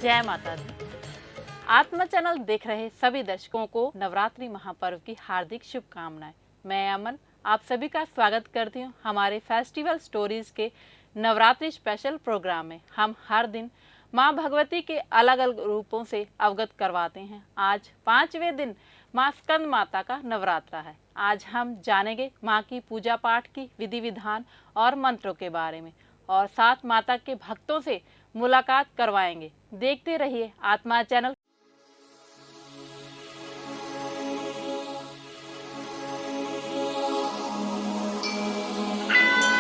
जय माता दी। आत्मा चैनल देख रहे सभी दर्शकों को नवरात्रि महापर्व की हार्दिक शुभकामनाएं। मैं अमन आप सभी का स्वागत करती हूं हमारे फेस्टिवल स्टोरीज के नवरात्रि स्पेशल प्रोग्राम में। हम हर दिन मां भगवती के अलग अलग रूपों से अवगत करवाते हैं। आज 5वें दिन मां स्कंद माता का नवरात्रा है। आज हम जानेंगे मां की पूजा पाठ की विधि विधान और मंत्रों के बारे में और साथ माता के भक्तों से मुलाकात करवाएंगे। देखते रहिए आत्मा चैनल।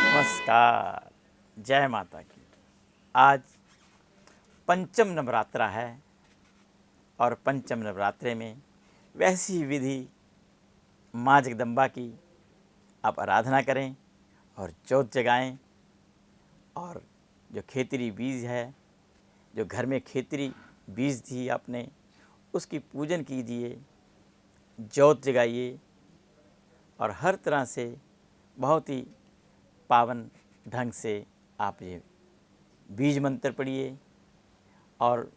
नमस्कार, जय माता की। आज पंचम नवरात्रा है और पंचम नवरात्रे में वैसी विधि माँ जगदम्बा की आप आराधना करें और जोत जगाएं। और जो खेतरी बीज है, जो घर में खेतरी बीज थी आपने, उसकी पूजन कीजिए, जोत जगाइए और हर तरह से बहुत ही पावन ढंग से आप ये बीज मंत्र पढ़िए। और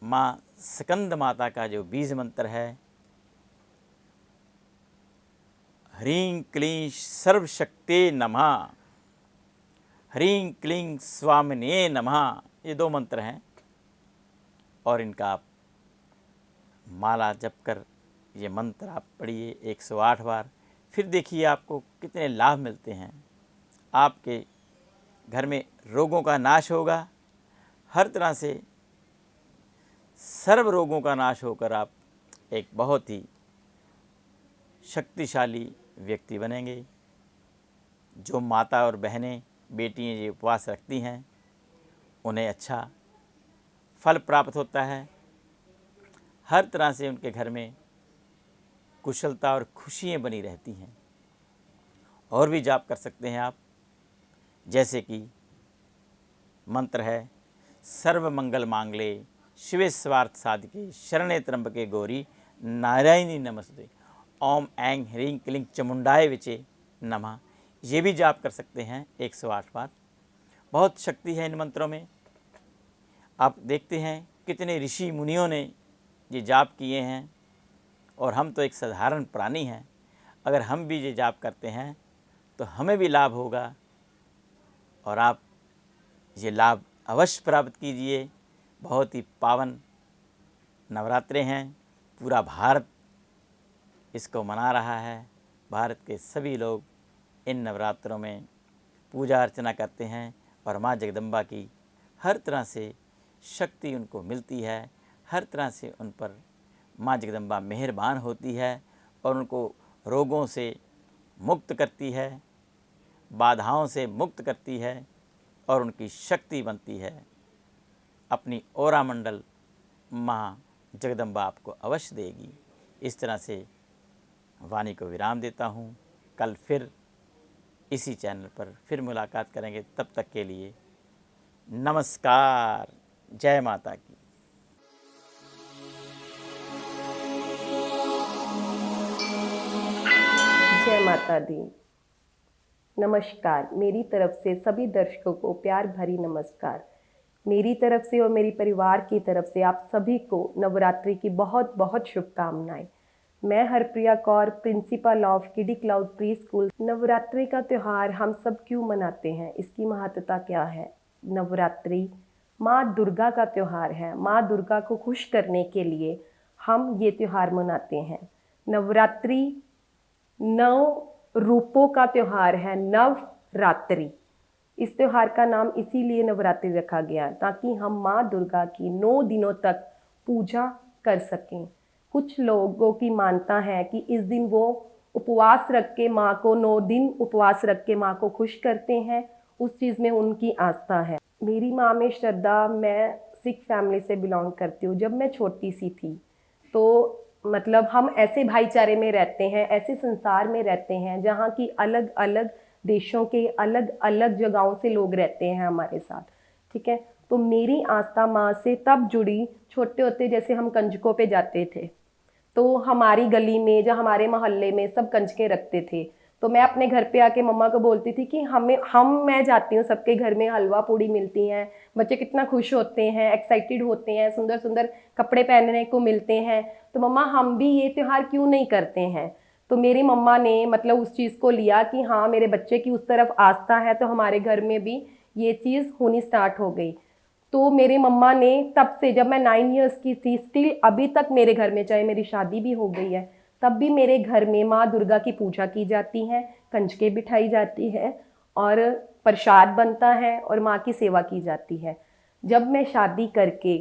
माँ स्कंद माता का जो बीज मंत्र है, ह्रीं क्लीं सर्वशक्ते नमः, ह्रीं क्लीं स्वामिने नमः, ये 2 मंत्र हैं और इनका आप माला जप कर ये मंत्र आप पढ़िए 108 बार। फिर देखिए आपको कितने लाभ मिलते हैं। आपके घर में रोगों का नाश होगा, हर तरह से सर्व रोगों का नाश होकर आप एक बहुत ही शक्तिशाली व्यक्ति बनेंगे। जो माता और बहनें बेटियां ये उपवास रखती हैं, उन्हें अच्छा फल प्राप्त होता है। हर तरह से उनके घर में कुशलता और खुशियाँ बनी रहती हैं। और भी जाप कर सकते हैं आप, जैसे कि मंत्र है, सर्व मंगल मांगले शिवे स्वार्थ साधिके शरणे त्र्यंबके गौरी नारायणी नमस्ते, ओम ऐं ह्रीं क्लीं चामुंडाय विचे नमः। ये भी जाप कर सकते हैं 108 बार। बहुत शक्ति है इन मंत्रों में। आप देखते हैं कितने ऋषि मुनियों ने ये जाप किए हैं और हम तो एक साधारण प्राणी हैं। अगर हम भी ये जाप करते हैं तो हमें भी लाभ होगा और आप ये लाभ अवश्य प्राप्त कीजिए। बहुत ही पावन नवरात्रे हैं, पूरा भारत इसको मना रहा है। भारत के सभी लोग इन नवरात्रों में पूजा अर्चना करते हैं और माँ जगदम्बा की हर तरह से शक्ति उनको मिलती है। हर तरह से उन पर माँ जगदम्बा मेहरबान होती है और उनको रोगों से मुक्त करती है, बाधाओं से मुक्त करती है और उनकी शक्ति बनती है। अपनी औरा मंडल माँ जगदम्बा आपको अवश्य देगी। इस तरह से वाणी को विराम देता हूँ। कल फिर इसी चैनल पर फिर मुलाकात करेंगे। तब तक के लिए नमस्कार, जय माता की। जय माता दी। नमस्कार, मेरी तरफ से सभी दर्शकों को प्यार भरी नमस्कार। मेरी तरफ से और मेरी परिवार की तरफ से आप सभी को नवरात्रि की बहुत बहुत शुभकामनाएं। मैं हरप्रिया कौर, प्रिंसिपल ऑफ किडी क्लाउड प्री स्कूल। नवरात्रि का त्यौहार हम सब क्यों मनाते हैं, इसकी महत्ता क्या है? नवरात्रि माँ दुर्गा का त्यौहार है। माँ दुर्गा को खुश करने के लिए हम ये त्यौहार मनाते हैं। नवरात्रि 9 रूपों का त्यौहार है, नवरात्रि। इस त्यौहार का नाम इसीलिए नवरात्रि रखा गया ताकि हम माँ दुर्गा की 9 दिनों तक पूजा कर सकें। कुछ लोगों की मानता है कि इस दिन वो उपवास रख के माँ को 9 दिन उपवास रख के माँ को खुश करते हैं। उस चीज़ में उनकी आस्था है। मेरी माँ में श्रद्धा, मैं सिख फैमिली से बिलोंग करती हूँ। जब मैं छोटी सी थी तो मतलब हम ऐसे भाईचारे में रहते हैं, ऐसे संसार में रहते हैं जहाँ की अलग अलग देशों के अलग अलग जगहों से लोग रहते हैं हमारे साथ, ठीक है। तो मेरी आस्था माँ से तब जुड़ी, छोटे होते जैसे हम कंजकों पे जाते थे तो हमारी गली में, जो हमारे मोहल्ले में सब कंजकें रखते थे, तो मैं अपने घर पे आके मम्मा को बोलती थी कि मैं जाती हूँ, सबके घर में हलवा पूड़ी मिलती हैं, बच्चे कितना खुश होते हैं, एक्साइटेड होते हैं, सुंदर सुंदर कपड़े पहनने को मिलते हैं, तो मम्मा हम भी ये त्यौहार क्यों नहीं करते हैं। तो मेरी मम्मा ने मतलब उस चीज़ को लिया कि हाँ मेरे बच्चे की उस तरफ आस्था है, तो हमारे घर में भी ये चीज़ होनी स्टार्ट हो गई। तो मेरी मम्मा ने तब से, जब मैं 9 इयर्स की थी, स्टिल अभी तक मेरे घर में, चाहे मेरी शादी भी हो गई है तब भी मेरे घर में माँ दुर्गा की पूजा की जाती है, कंजके बिठाई जाती है और प्रसाद बनता है और माँ की सेवा की जाती है। जब मैं शादी करके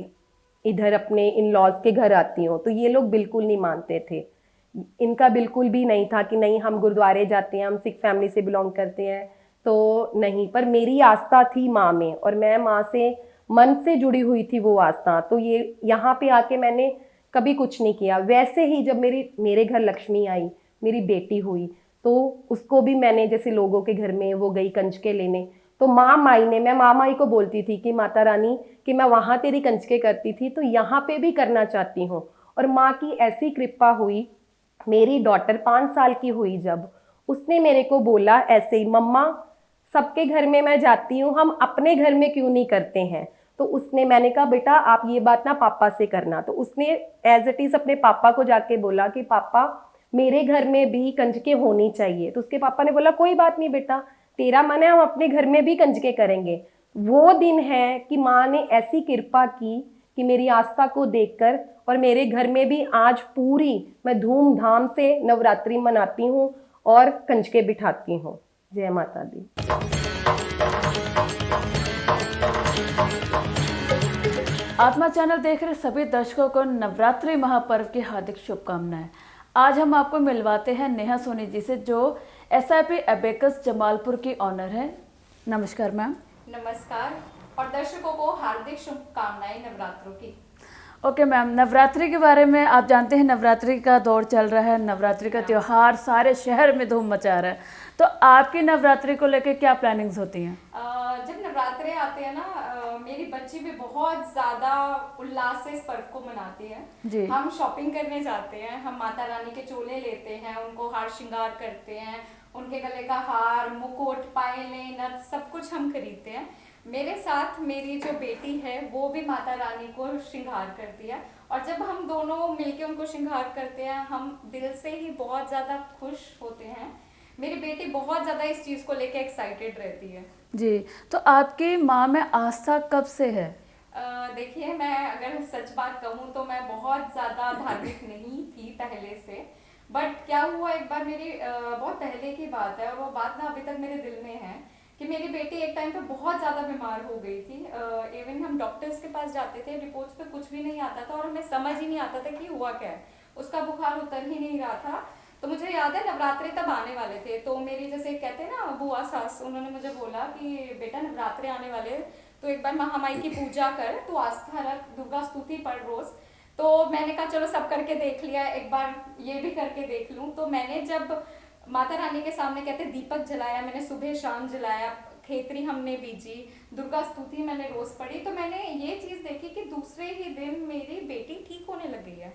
इधर अपने इन लॉज के घर आती हूँ तो ये लोग बिल्कुल नहीं मानते थे, इनका बिल्कुल भी नहीं था कि नहीं हम गुरुद्वारे जाते हैं, हम सिख फैमिली से बिलोंग करते हैं तो नहीं। पर मेरी आस्था थी माँ में और मैं माँ से मन से जुड़ी हुई थी वो आस्था। तो ये यहाँ पे आके मैंने कभी कुछ नहीं किया। वैसे ही जब मेरे घर लक्ष्मी आई, मेरी बेटी हुई, तो उसको भी मैंने, जैसे लोगों के घर में वो गई कंजके लेने, तो मैं माँ माई को बोलती थी कि माता रानी कि मैं वहाँ तेरी कंजके करती थी तो यहाँ पे भी करना चाहती हूँ। और माँ की ऐसी कृपा हुई, मेरी डॉटर 5 साल की हुई जब, उसने मेरे को बोला ऐसे ही, मम्मा सबके घर में मैं जाती हूँ, हम अपने घर में क्यों नहीं करते हैं। तो मैंने कहा बेटा आप ये बात ना पापा से करना। तो उसने एज इट इज अपने पापा को जाके बोला कि पापा मेरे घर में भी कंजके होनी चाहिए। तो उसके पापा ने बोला कोई बात नहीं बेटा, तेरा मन है, हम अपने घर में भी कंजके करेंगे। वो दिन है कि माँ ने ऐसी कृपा की कि मेरी आस्था को देखकर, और मेरे घर में भी आज पूरी मैं धूमधाम से नवरात्रि मनाती हूँ और कंजके बिठाती हूँ। जय माता दी। आत्मा चैनल देख रहे सभी दर्शकों को नवरात्रि महापर्व की हार्दिक शुभकामनाएं। आज हम आपको मिलवाते हैं नेहा सोनी जी से, जो SIP एबेकस जमालपुर की ऑनर है। नमस्कार मैम। नमस्कार और दर्शकों को हार्दिक शुभकामनाएं नवरात्रों की। ओके मैम, नवरात्रि के बारे में आप जानते हैं नवरात्रि का दौर चल रहा है, नवरात्रि का त्यौहार सारे शहर में धूम मचा रहा है, तो आपकी नवरात्रि को लेकर क्या प्लानिंग्स होती हैं? जब नवरात्रे आते हैं ना, मेरी बच्ची भी बहुत ज्यादा उल्लास से इस पर्व को मनाती है जी। हम शॉपिंग करने जाते हैं, हम माता रानी के चोले लेते हैं, उनको हार श्रृंगार करते हैं, उनके गले का हार, मुकुट, पायलें, नथ सब कुछ हम खरीदते हैं। मेरे साथ मेरी जो बेटी है वो भी माता रानी को श्रृंगार करती है, और जब हम दोनों मिलके उनको श्रृंगार करते हैं हम दिल से ही बहुत ज्यादा खुश होते हैं। मेरी बेटी बहुत ज्यादा इस चीज को लेके एक्साइटेड रहती है। जी, तो आपकी माँ में आस्था कब से है? देखिए, मैं अगर सच बात कहूँ तो मैं बहुत ज्यादा धार्मिक नहीं थी पहले से, बट क्या हुआ एक बार, मेरी बहुत पहले की बात है और वो बात ना अभी तक मेरे दिल में है कि मेरी बेटी एक टाइम पे बहुत ज्यादा बीमार हो गई थी। इवन हम डॉक्टर्स के पास जाते थे, रिपोर्ट्स पे कुछ भी नहीं आता था और हमें समझ ही नहीं आता था कि हुआ क्या है, उसका बुखार उतर ही नहीं रहा था। तो मुझे याद है नवरात्रे तब आने वाले थे, तो मेरी जैसे कहते हैं ना बुआ सास, उन्होंने मुझे बोला कि बेटा नवरात्रे आने वाले तो एक बार महामाई की पूजा कर, तो आस्था रख, दुर्गा स्तुति पढ़ रोज। तो मैंने कहा चलो सब करके देख लिया, एक बार ये भी करके देख लूं। तो मैंने जब माता रानी के सामने कहते दीपक जलाया, मैंने सुबह शाम जलाया, खेतरी हमने बीजी, दुर्गा स्तुति मैंने रोज पढ़ी, तो मैंने ये चीज देखी कि दूसरे ही दिन मेरी बेटी ठीक होने लगी है।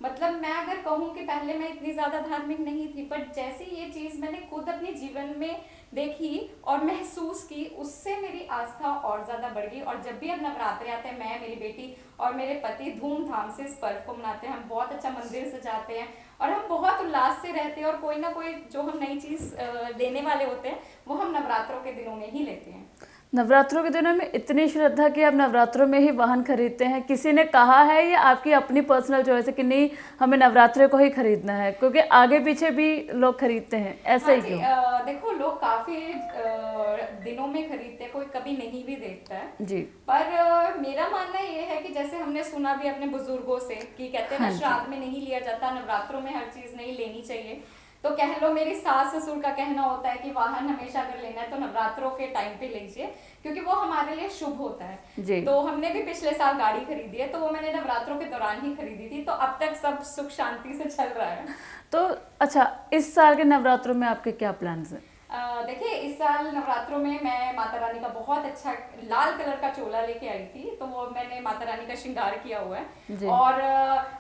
मतलब मैं अगर कहूँ कि पहले मैं इतनी ज्यादा धार्मिक नहीं थी, पर जैसे ये चीज मैंने खुद अपने जीवन में देखी और महसूस की, उससे मेरी आस्था और ज्यादा बढ़ गई। और जब भी अब नवरात्रे आते हैं, मैं, मेरी बेटी और मेरे पति धूमधाम से इस पर्व को मनाते हैं। हम बहुत अच्छा मंदिर सजाते हैं और हम बहुत उल्लास से रहते हैं, और कोई ना कोई जो हम नई चीज लेने वाले होते हैं वो हम नवरात्रों के दिनों में ही लेते हैं। नवरात्रों के दिनों में इतनी श्रद्धा कि आप नवरात्रों में ही वाहन खरीदते हैं, किसी ने कहा है या आपकी अपनी पर्सनल चॉइस है कि नहीं हमें नवरात्रे को ही खरीदना है, क्योंकि आगे पीछे भी लोग खरीदते हैं, ऐसा ही क्यों? देखो, लोग काफी दिनों में खरीदते हैं, कोई कभी नहीं भी देखता है जी। पर मेरा मानना ये है कि जैसे हमने सुना भी अपने बुजुर्गों से कि कहते हैं ना, श्राद्ध में नहीं लिया जाता, नवरात्रों में हर चीज नहीं लेनी चाहिए। तो कह लो मेरी सास ससुर का कहना होता है कि वाहन हमेशा अगर लेना है तो नवरात्रों के टाइम पे लीजिए, क्योंकि वो हमारे लिए शुभ होता है जी। तो हमने भी पिछले साल गाड़ी खरीदी है, तो वो मैंने नवरात्रों के दौरान ही खरीदी थी, तो अब तक सब सुख शांति से चल रहा है। तो अच्छा, इस साल के नवरात्रों में आपके क्या प्लान्स हैं? देखिए इस साल नवरात्रों में मैं माता रानी का बहुत अच्छा लाल कलर का चोला लेके आई थी, तो वो मैंने माता रानी का श्रृंगार किया हुआ है। और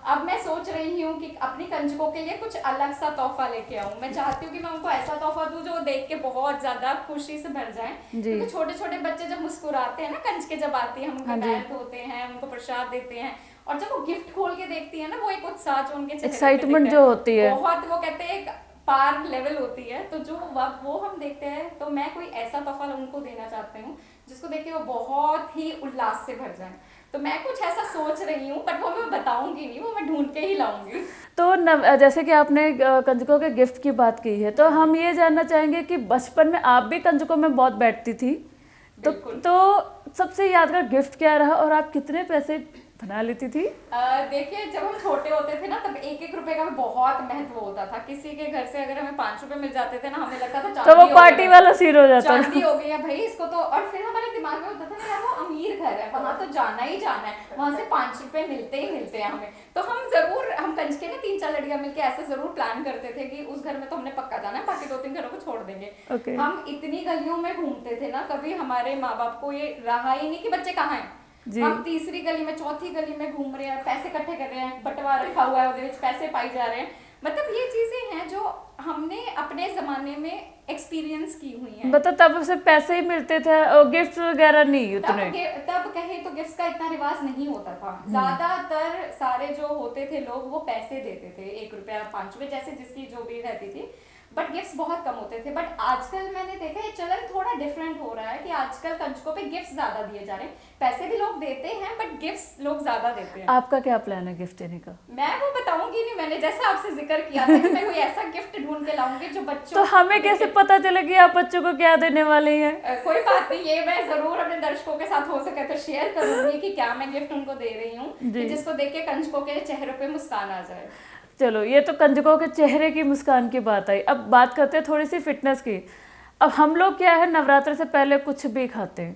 अब मैं सोच रही हूँ कि अपनी कंजकों के लिए कुछ अलग सा तोहफा लेके आऊँ। मैं चाहती हूँ कि मैं उनको ऐसा तोहफा दूँ जो देख के बहुत ज्यादा खुशी से भर जाए, क्योंकि छोटे छोटे बच्चे जब मुस्कुराते हैं ना, कंजके जब आती है, हम उनके पैर धोते हैं, उनको प्रसाद देते हैं, और जब वो गिफ्ट खोल के देखती है ना, वो एक उत्साह जो उनके चेहरे पे एक्साइटमेंट जो होती है, बहुत, वो कहते हैं पार लेवल होती है, तो जो वो हम देखते हैं, तो मैं कोई ऐसा तोहफा उनको देना चाहती हूँ जिसको देख के वो बहुत ही उल्लास से भर जाए। तो मैं कुछ ऐसा सोच रही हूँ, बट वो मैं बताऊंगी नहीं, वो मैं ढूंढ के ही लाऊंगी। तो जैसे कि आपने कंजकों के गिफ्ट की बात की है, तो हम ये जानना चाहेंगे कि बचपन में आप भी कंजकों में बहुत बैठती थी, तो सबसे यादगार गिफ्ट क्या रहा और आप कितने पैसे बना लेती थी? देखिए जब हम छोटे होते थे ना, तब 1-1 रुपए का बहुत महत्व होता था। किसी के घर से अगर हमें 5 रुपए मिल जाते थे ना, हमें लगता था तो वो पार्टी वाला सीन हो जाता था, चांदी हो गई है भाई इसको तो। और फिर हमारे दिमाग में होता था ना, यार वो अमीर घर है, वहां तो जाना ही जाना है, वहां से 5 रुपए मिलते ही मिलते हैं हमें। तो हम कंजके ना 3-4 लड़कियां मिलके ऐसे जरूर प्लान करते थे कि उस घर में तो हमने पक्का जाना है, बाकी 2-3 घरों को छोड़ देंगे। हम इतनी गलियों में घूमते थे ना, कभी हमारे माँ बाप को ये रहा ही नहीं कि बच्चे कहाँ हैं। हम तीसरी गली में, चौथी गली में घूम रहे हैं, पैसे इकट्ठे कर रहे हैं, बटवा रखा हुआ है, उसके पैसे पाई जा रहे हैं। मतलब ये चीजें हैं जो हमने अपने जमाने में एक्सपीरियंस की हुई हैं। मतलब तब से पैसे ही मिलते थे और गिफ्ट वगैरह नहीं उतने। तब कहे तो गिफ्ट्स का इतना रिवाज नहीं होता था। ज्यादातर सारे जो होते थे लोग वो पैसे देते थे, 1 रुपया 5 रुपए, जैसे जिसकी जो भी रहती थी, बट गिफ्ट्स बहुत कम होते थे। बट आजकल मैंने देखा है चलन थोड़ा डिफरेंट हो रहा है कि आजकल कंजकों पे गिफ्ट्स ज्यादा दिए जा रहे हैं। पैसे भी लोग देते हैं, बट गिफ्ट्स लोग ज्यादा देते हैं। आपका क्या प्लान है गिफ्ट देने का? मैं वो बताऊंगी नहीं, मैंने जैसा आपसे जिक्र किया था कि मैं कोई ऐसा गिफ्ट ढूंढ के लाऊंगी जो बच्चों। तो हमें कैसे पता चले कि आप बच्चों को क्या देने वाले हैं? कोई बात नहीं, ये मैं जरूर अपने दर्शकों के साथ हो सके तो शेयर करूंगी कि क्या मैं गिफ्ट उनको दे रही हूँ, जिसको देख के कंजकों के चेहरों पे मुस्कान आ जाए। चलो, ये तो कंजकों के चेहरे की मुस्कान की बात आई। अब बात करते हैं थोड़ी सी फिटनेस की। अब हम लोग क्या है, नवरात्र से पहले कुछ भी खाते हैं,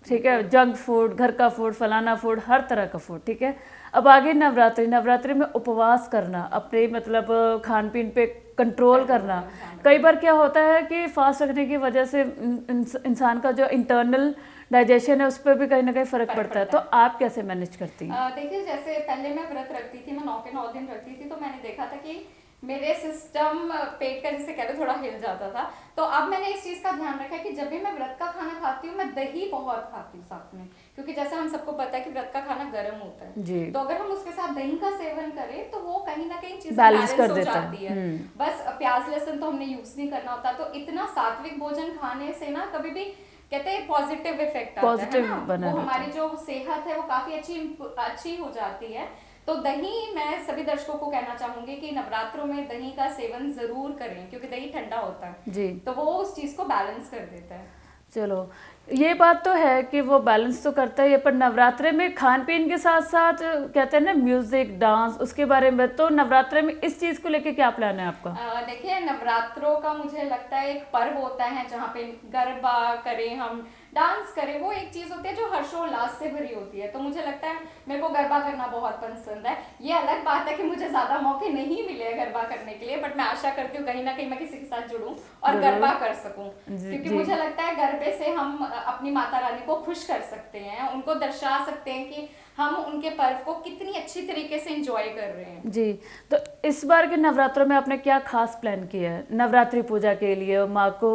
ठीक है, जंक फूड, घर का फूड, फलाना फूड, हर तरह का फूड, ठीक है। अब आगे नवरात्रि में उपवास करना, अपने मतलब खान पीन पे कंट्रोल करना। कई बार क्या होता है कि फास्ट रखने की वजह से इंसान का जो इंटरनल डाइजेशन है उस पर भी कहीं ना कहीं फर्क पड़ता है। तो आप कैसे मैनेज करती हैं? देखिए जैसे पहले मैं व्रत रखती थी, मैं 9 के 9 दिन रखती थी, तो मैंने देखा था कि मेरे सिस्टम पेट का जिसे कहते थोड़ा हिल जाता था। तो अब मैंने इस चीज का ध्यान रखा है कि जब भी मैं व्रत का खाना खाती हूँ, मैं दही बहुत खाती हूँ साथ में, क्योंकि जैसा हम सबको पता है कि व्रत का खाना गर्म होता है जी। तो अगर हम उसके साथ दही का सेवन करें तो वो कहीं ना कहीं चीजें बैलेंस कर हो देता जाती है। बस प्याज लहसुन तो हमने यूज नहीं करना होता। तो इतना सात्विक भोजन खाने से ना कभी भी कहते हैं पॉजिटिव इफेक्ट आता है ना, वो हमारी जो सेहत है वो काफी अच्छी हो जाती है। तो दही, मैं सभी दर्शकों को कहना चाहूंगी कि नवरात्रों में दही का सेवन जरूर करें, क्योंकि दही ठंडा होता है जी, तो वो उस चीज को बैलेंस कर देता है। चलो, ये बात तो है कि वो बैलेंस तो करता ही है, पर नवरात्रे में खान पीन के साथ साथ कहते हैं ना म्यूजिक, डांस, उसके बारे में, तो नवरात्रे में इस चीज को लेके क्या प्लान है आपका? देखिए नवरात्रों का मुझे लगता है एक पर्व होता है जहाँ पे गरबा करें, हम डांस करें, वो एक चीज होती है जो हर्षोल्लास से भरी होती है। तो मुझे लगता है मेरे को गरबा करना बहुत पसंद है। ये अलग बात है कि मुझे ज्यादा मौके नहीं मिले गरबा करने के लिए, बट मैं आशा करती हूँ कहीं ना कहीं मैं किसी के साथ जुड़ूं और गरबा कर सकूं, क्योंकि मुझे लगता है गरबे से हम अपनी माता रानी को खुश कर सकते हैं, उनको दर्शा सकते हैं कि हम उनके पर्व को कितनी अच्छी तरीके से एंजॉय कर रहे हैं। जी, तो इस बार के नवरात्रों में आपने क्या खास प्लान किया है नवरात्रि पूजा के लिए? माँ को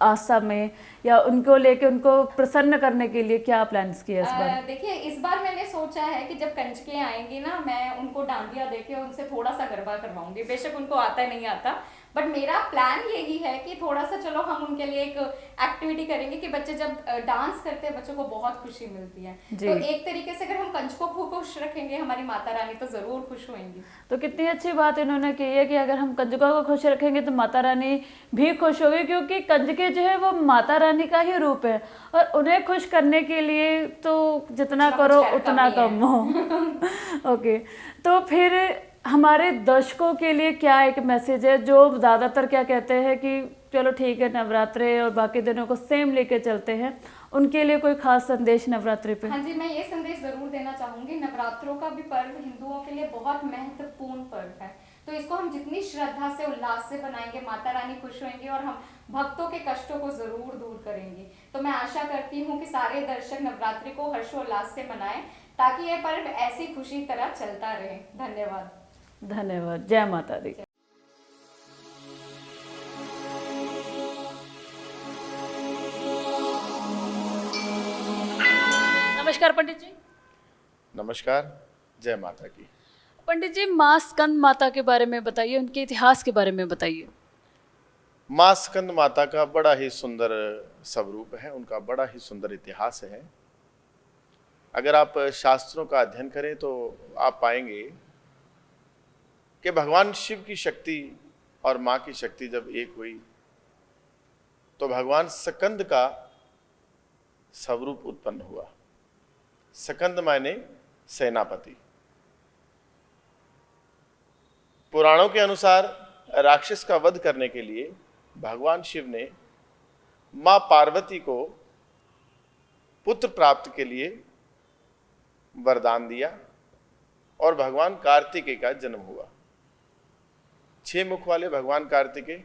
आस्था में या उनको लेके उनको प्रसन्न करने के लिए क्या प्लान्स किया इस बार? देखिए इस बार मैंने सोचा है कि जब कंजके आएंगी ना, मैं उनको डांडिया देके उनसे थोड़ा सा गरबा करवाऊंगी। बेशक उनको आता नहीं आता, बट मेरा प्लान यही है कि थोड़ा सा चलो हम उनके लिए एक एक्टिविटी करेंगे कि बच्चे जब डांस करते हैं बच्चों को बहुत खुशी मिलती है। तो एक तरीके से अगर हम कंजकों को खुश रखेंगे, हमारी माता रानी तो जरूर खुश होंगी। तो कितनी अच्छी बात इन्होंने की है कि अगर हम कंजकों को खुश रखेंगे तो माता रानी भी खुश होगी, क्योंकि कंजके जो है वो माता रानी का ही रूप है और उन्हें खुश करने के लिए तो जितना करो उतना कम हो। ओके, तो फिर हमारे दर्शकों के लिए क्या एक मैसेज है, जो ज़्यादातर क्या कहते हैं कि चलो ठीक है नवरात्रे और बाकी दिनों को सेम लेके चलते हैं, उनके लिए कोई खास संदेश नवरात्रि पे? हाँ जी, मैं ये संदेश जरूर देना चाहूंगी। नवरात्रों का भी पर्व हिंदुओं के लिए बहुत महत्वपूर्ण पर्व है। तो इसको हम जितनी श्रद्धा से उल्लास से बनाएंगे, माता रानी खुश होंगी और हम भक्तों के कष्टों को जरूर दूर करेंगे। तो मैं आशा करती हूँ कि सारे दर्शक नवरात्रि को हर्षोल्लास से मनाएं ताकि ये पर्व ऐसी खुशी तरह चलता रहे। धन्यवाद। धन्यवाद। जय माता दी। नमस्कार पंडित जी। नमस्कार, जय माता की। पंडित जी, माँ स्कंद माता के बारे में बताइए, उनके इतिहास के बारे में बताइए। माँ स्कंद माता का बड़ा ही सुंदर स्वरूप है, उनका बड़ा ही सुंदर इतिहास है। अगर आप शास्त्रों का अध्ययन करें तो आप पाएंगे कि भगवान शिव की शक्ति और माँ की शक्ति जब एक हुई तो भगवान स्कंद का स्वरूप उत्पन्न हुआ। स्कंद माने सेनापति। पुराणों के अनुसार राक्षस का वध करने के लिए भगवान शिव ने मां पार्वती को पुत्र प्राप्त के लिए वरदान दिया और भगवान कार्तिकेय का जन्म हुआ। 6 मुख वाले भगवान कार्तिकेय,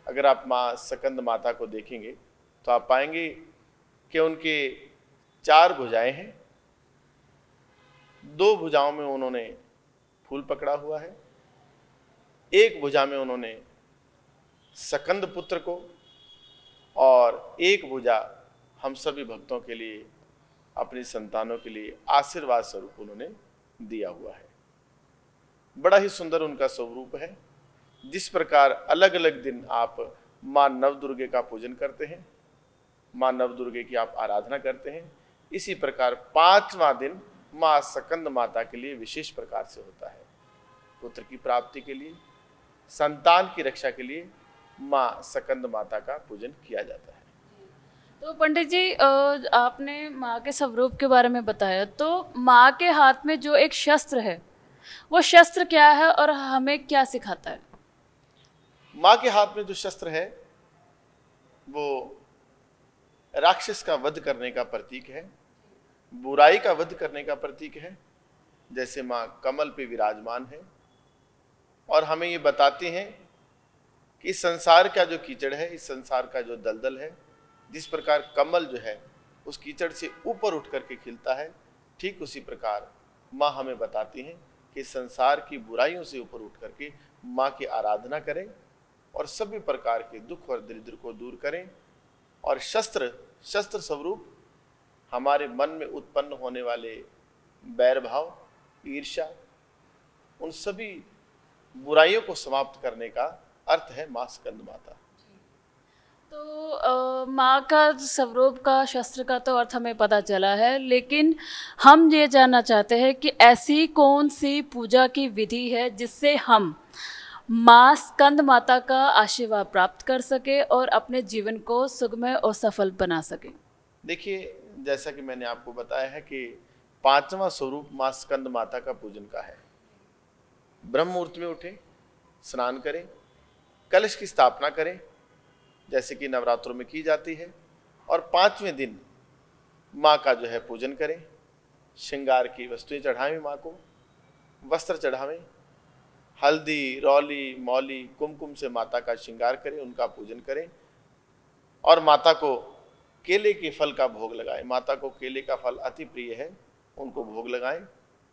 अगर आप मां स्कंद माता को देखेंगे तो आप पाएंगे कि उनके 4 भुजाएं हैं। 2 भुजाओं में उन्होंने फूल पकड़ा हुआ है, एक भुजा में उन्होंने स्कंद पुत्र को और एक भुजा हम सभी भक्तों के लिए, अपनी संतानों के लिए आशीर्वाद स्वरूप उन्होंने दिया हुआ है। बड़ा ही सुंदर उनका स्वरूप है। जिस प्रकार अलग अलग दिन आप माँ नवदुर्गे का पूजन करते हैं, माँ नवदुर्गे की आप आराधना करते हैं, इसी प्रकार 5वां दिन माँ स्कंद माता के लिए विशेष प्रकार से होता है। पुत्र की प्राप्ति के लिए, संतान की रक्षा के लिए माँ स्कंद माता का पूजन किया जाता है। तो पंडित जी, आपने माँ के स्वरूप के बारे में बताया, तो माँ के हाथ में जो एक शस्त्र है, वो शस्त्र क्या है और हमें क्या सिखाता है? माँ के हाथ में जो शस्त्र है वो राक्षस का वध करने का प्रतीक है, बुराई का वध करने का प्रतीक है। जैसे माँ कमल पे विराजमान है और हमें ये बताती हैं कि इस संसार का जो कीचड़ है, इस संसार का जो दलदल है, जिस प्रकार कमल जो है उस कीचड़ से ऊपर उठ करके खिलता है, ठीक उसी प्रकार माँ हमें बताती हैं कि संसार की बुराइयों से ऊपर उठ करके माँ की आराधना करें और सभी प्रकार के दुख और दरिद्र को दूर करें। और शस्त्र स्वरूप हमारे मन में उत्पन्न होने वाले बैर भाव, ईर्ष्या, उन सभी बुराइयों को समाप्त करने का अर्थ है माँ स्कंद माता। तो माँ का स्वरूप का, शस्त्र का तो अर्थ हमें पता चला है, लेकिन हम ये जानना चाहते हैं कि ऐसी कौन सी पूजा की विधि है जिससे हम माँ स्कंद माता का आशीर्वाद प्राप्त कर सके और अपने जीवन को सुगमय और सफल बना सके। देखिए, जैसा कि मैंने आपको बताया है कि 5वां स्वरूप माँ स्कंद माता का पूजन का है। ब्रह्म मुहूर्त में उठें, स्नान करें, कलश की स्थापना करें जैसे कि नवरात्रों में की जाती है, और 5वें दिन माँ का जो है पूजन करें। श्रृंगार की वस्तुएं चढ़ावें, माँ को वस्त्र चढ़ावें, हल्दी, रौली, मौली, कुमकुम से माता का श्रृंगार करें, उनका पूजन करें और माता को केले के फल का भोग लगाएं। माता को केले का फल अति प्रिय है, उनको भोग लगाएं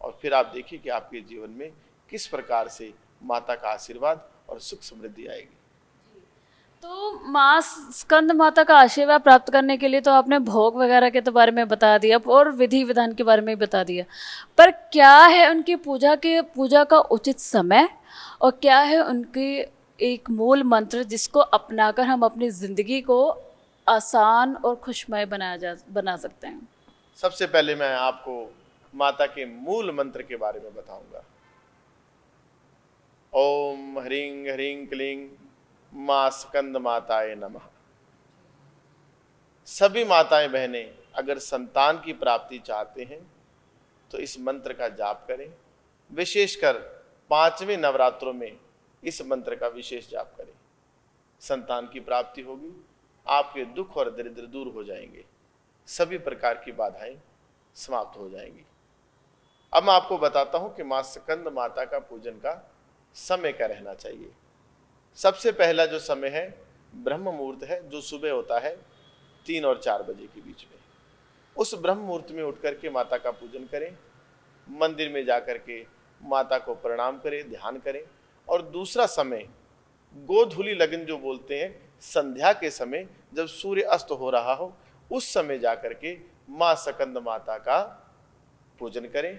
और फिर आप देखिए कि आपके जीवन में किस प्रकार से माता का आशीर्वाद और सुख समृद्धि आएगी। तो माँ स्कंद माता का आशीर्वाद प्राप्त करने के लिए तो आपने भोग वगैरह के तो बारे में बता दिया और विधि विधान के बारे में भी बता दिया, पर क्या है उनकी पूजा का उचित समय और क्या है उनकी एक मूल मंत्र जिसको अपनाकर हम अपनी ज़िंदगी को आसान और खुशमय बना सकते हैं? सबसे पहले मैं आपको माता के मूल मंत्र के बारे में बताऊंगा। ओम ह्रीं ह्रीं क्लीं माँ स्कंद माताए नमः। सभी माताएं बहनें अगर संतान की प्राप्ति चाहते हैं तो इस मंत्र का जाप करें। विशेषकर 5वें नवरात्रों में इस मंत्र का विशेष जाप करें। संतान की प्राप्ति होगी, आपके दुख और दरिद्र दूर हो जाएंगे, सभी प्रकार की बाधाएं समाप्त हो जाएंगी। अब मैं आपको बताता हूं कि माँ स्कंद माता का पूजन का समय का रहना चाहिए। सबसे पहला जो समय है ब्रह्म मुहूर्त है, जो सुबह होता है 3 और 4 बजे के बीच में। उस ब्रह्म मुहूर्त में उठ करके माता का पूजन करें, मंदिर में जाकर के माता को प्रणाम करें, ध्यान करें। और दूसरा समय गोधूली लगन जो बोलते हैं, संध्या के समय जब सूर्य अस्त हो रहा हो, उस समय जाकर के माँ सकंद माता का पूजन करें।